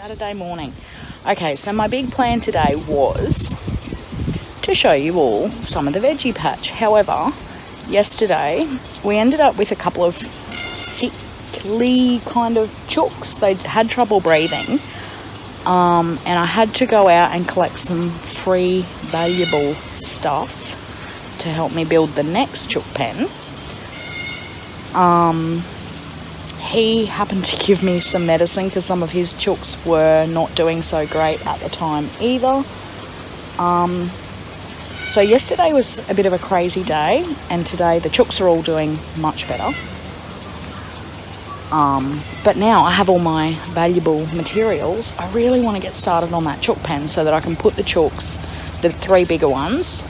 Saturday morning. Okay, so my big plan today was to show you all some of the veggie patch. However, yesterday we ended up with a couple of sickly kind of chooks. They had trouble breathing, and I had to go out and collect some free valuable stuff to help me build the next chook pen. He happened to give me some medicine because some of his chooks were not doing so great at the time either. So yesterday was a bit of a crazy day, and today the chooks are all doing much better. But now I have all my valuable materials. I really want to get started on that chook pen so that I can put the chooks, the three bigger ones,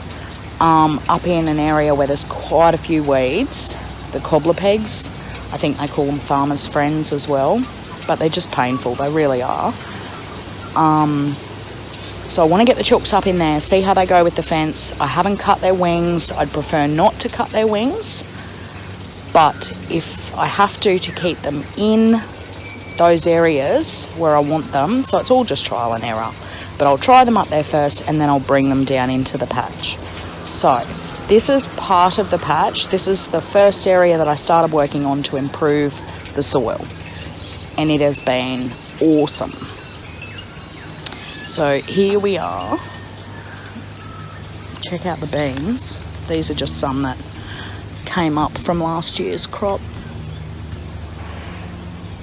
up in an area where there's quite a few weeds, the cobbler pegs. I think they call them farmers' friends as well, but they're just painful, they really are. So I want to get the chooks up in there, see how they go with the fence. I haven't cut their wings. I'd prefer not to cut their wings, but if I have to keep them in those areas where I want them, so it's all just trial and error, but I'll try them up there first and then I'll bring them down into the patch. So this is part of the patch. This is the first area that I started working on to improve the soil, and it has been awesome. So here we are. Check out the beans. These are just some that came up from last year's crop.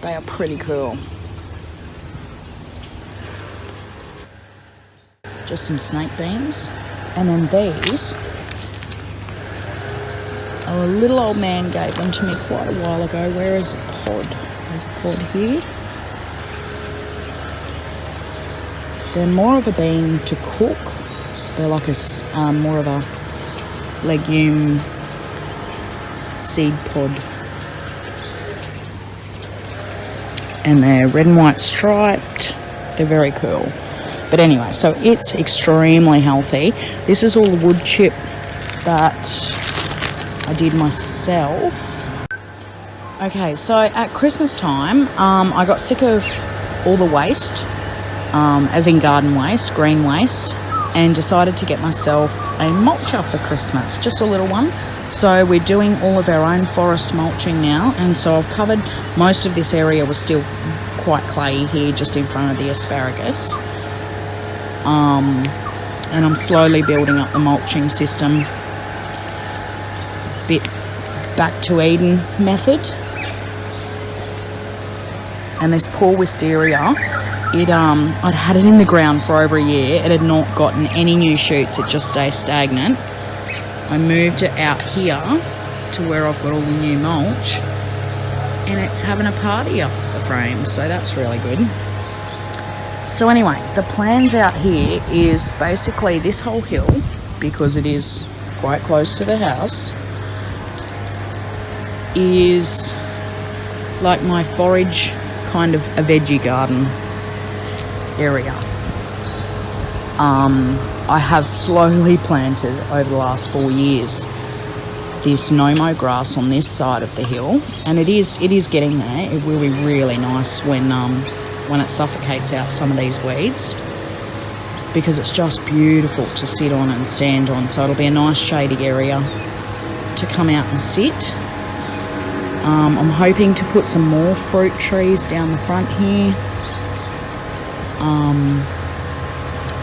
They are pretty cool. Just some snake beans. And then these, a little old man gave them to me quite a while ago. Where is a pod? There's a pod here. They're more of a bean to cook. They're like a more of a legume seed pod. And they're red and white striped. They're very cool. But anyway, so it's extremely healthy. This is all the wood chip that I did myself. Okay, so at Christmas time, I got sick of all the waste, as in garden waste, green waste, and decided to get myself a mulcher for Christmas, just a little one. So we're doing all of our own forest mulching now, and so I've covered most of this area. Was still quite clayey here just in front of the asparagus. And I'm slowly building up the mulching system, bit back to Eden method. And this poor wisteria, I'd had it in the ground for over a year. It had not gotten any new shoots. It just stays stagnant. I moved it out here to where I've got all the new mulch, and it's having a party up the frame, so that's really good. So anyway, the plans out here is basically this whole hill, because it is quite close to the house, is like my forage, kind of a veggie garden area. I have slowly planted over the last 4 years this no-mow grass on this side of the hill, and it is getting there. It will be really nice when it suffocates out some of these weeds, because it's just beautiful to sit on and stand on. So it'll be a nice shady area to come out and sit. I'm hoping to put some more fruit trees down the front here.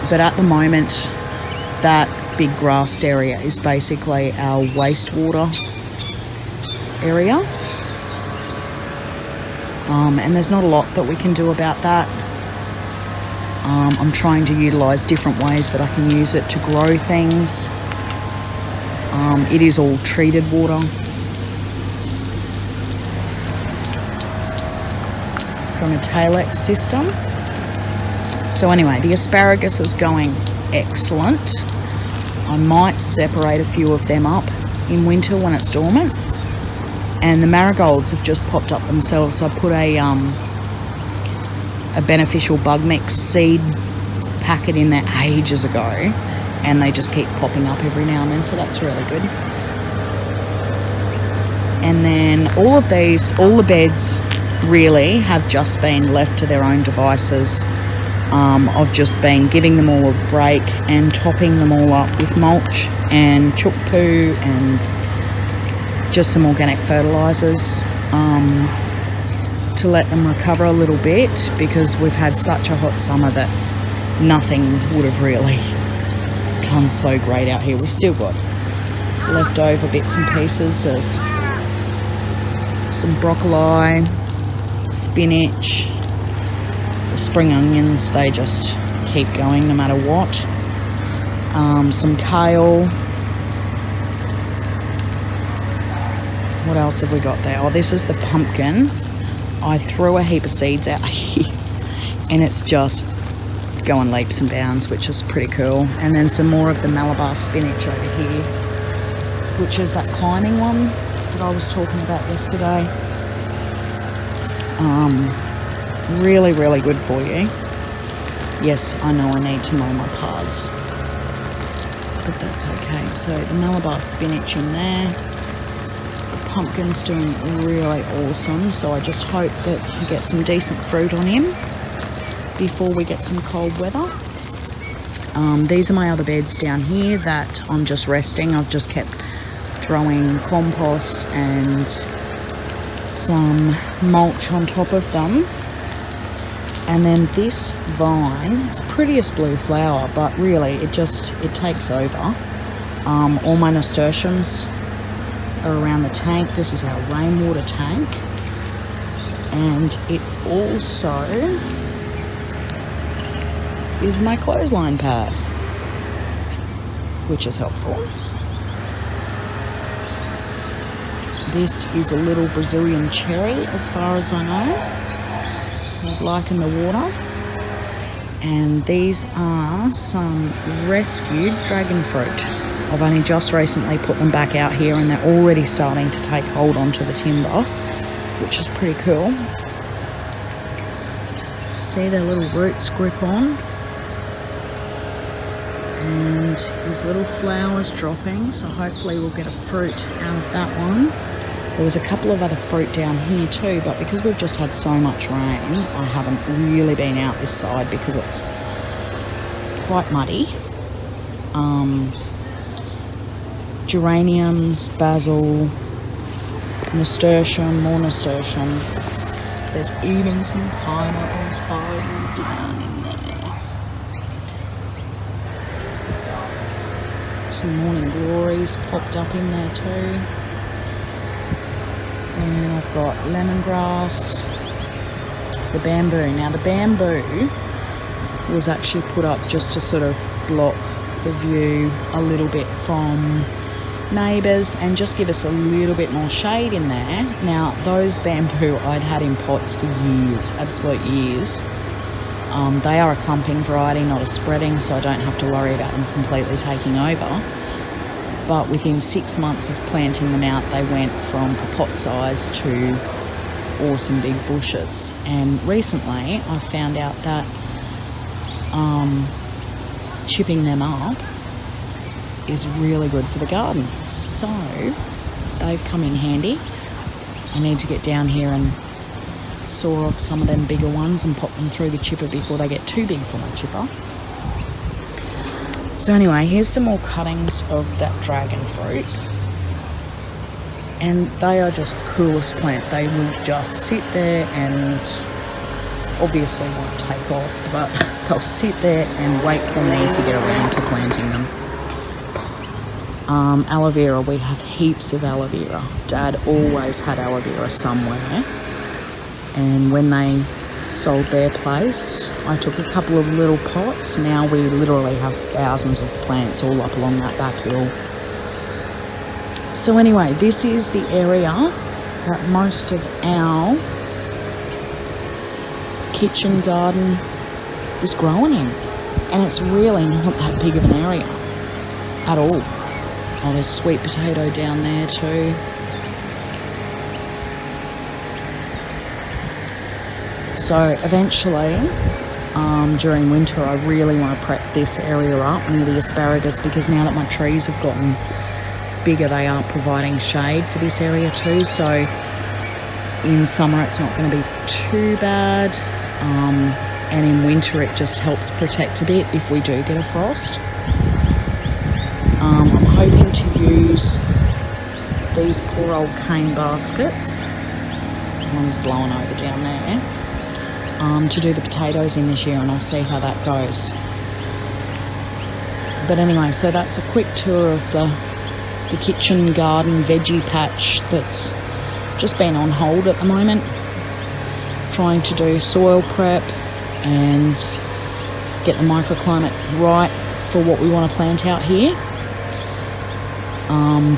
But at the moment, that big grassed area is basically our wastewater area. And there's not a lot that we can do about that. I'm trying to utilise different ways that I can use it to grow things. It is all treated water from a Talex system. So anyway, the asparagus is going excellent. I might separate a few of them up in winter when it's dormant. And the marigolds have just popped up themselves. I put a beneficial bug mix seed packet in there ages ago, and they just keep popping up every now and then, so that's really good. And then all of these, all the beds really have just been left to their own devices. I've just been giving them all a break and topping them all up with mulch and chook poo and just some organic fertilisers to let them recover a little bit, because we've had such a hot summer that nothing would have really done so great out here. We've still got leftover bits and pieces of some broccoli, spinach, the spring onions, they just keep going no matter what. Some kale. What else have we got there? Oh, this is the pumpkin. I threw a heap of seeds out here and it's just going leaps and bounds, which is pretty cool. And then some more of the Malabar spinach over here, which is that climbing one that I was talking about yesterday. Really, really good for you. Yes, I know I need to mow my paths, but that's okay. So the Malabar spinach in there. The pumpkin's doing really awesome, so I just hope that he gets some decent fruit on him before we get some cold weather. These are my other beds down here that I'm just resting. I've just kept throwing compost and some mulch on top of them. And then this vine, it's the prettiest blue flower, but really it takes over. All my nasturtiums are around the tank. This is our rainwater tank, and it also is my clothesline pad, which is helpful. This is a little Brazilian cherry, as far as I know. He's liking the water. And these are some rescued dragon fruit. I've only just recently put them back out here and they're already starting to take hold onto the timber, which is pretty cool. See their little roots grip on. And his little flowers dropping, so hopefully we'll get a fruit out of that one. There was a couple of other fruit down here too, but because we've just had so much rain, I haven't really been out this side because it's quite muddy. Geraniums, basil, nasturtium, more nasturtium. There's even some pineapples hiding down in there. Some morning glories popped up in there too. And I've got lemongrass, the bamboo. Now the bamboo was actually put up just to sort of block the view a little bit from neighbours and just give us a little bit more shade in there. Now those bamboo I'd had in pots for years, absolute years. They are a clumping variety, not a spreading, so I don't have to worry about them completely taking over. But within 6 months of planting them out, they went from a pot size to awesome big bushes. And recently I found out that chipping them up is really good for the garden. So they've come in handy. I need to get down here and saw off some of them bigger ones and pop them through the chipper before they get too big for my chipper. So anyway, here's some more cuttings of that dragon fruit. And they are just the coolest plant. They will just sit there and obviously won't take off, but they'll sit there and wait for me to get around to planting them. Aloe vera, we have heaps of aloe vera. Dad always had aloe vera somewhere. And when they sold their place, I took a couple of little pots. Now we literally have thousands of plants all up along that back hill. So anyway, this is the area that most of our kitchen garden is growing in, and it's really not that big of an area at all. Oh, there's sweet potato down there too. So eventually, during winter, I really want to prep this area up near the asparagus, because now that my trees have gotten bigger, they are providing shade for this area too. So in summer it's not going to be too bad, and in winter it just helps protect a bit if we do get a frost. I'm hoping to use these poor old cane baskets, one's blowing over down there, to do the potatoes in this year, and I'll see how that goes. But anyway, so that's a quick tour of the kitchen garden veggie patch that's just been on hold at the moment, trying to do soil prep and get the microclimate right for what we want to plant out here.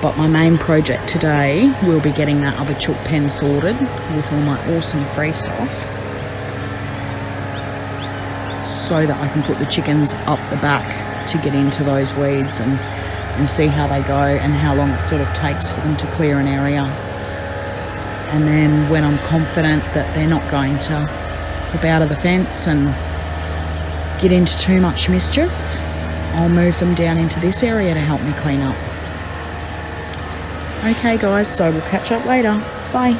But my main project today will be getting that other chook pen sorted with all my awesome free stuff, so that I can put the chickens up the back to get into those weeds and see how they go and how long it sort of takes for them to clear an area. And then when I'm confident that they're not going to hop out of the fence and get into too much mischief, I'll move them down into this area to help me clean up. Okay guys, so we'll catch up later. Bye.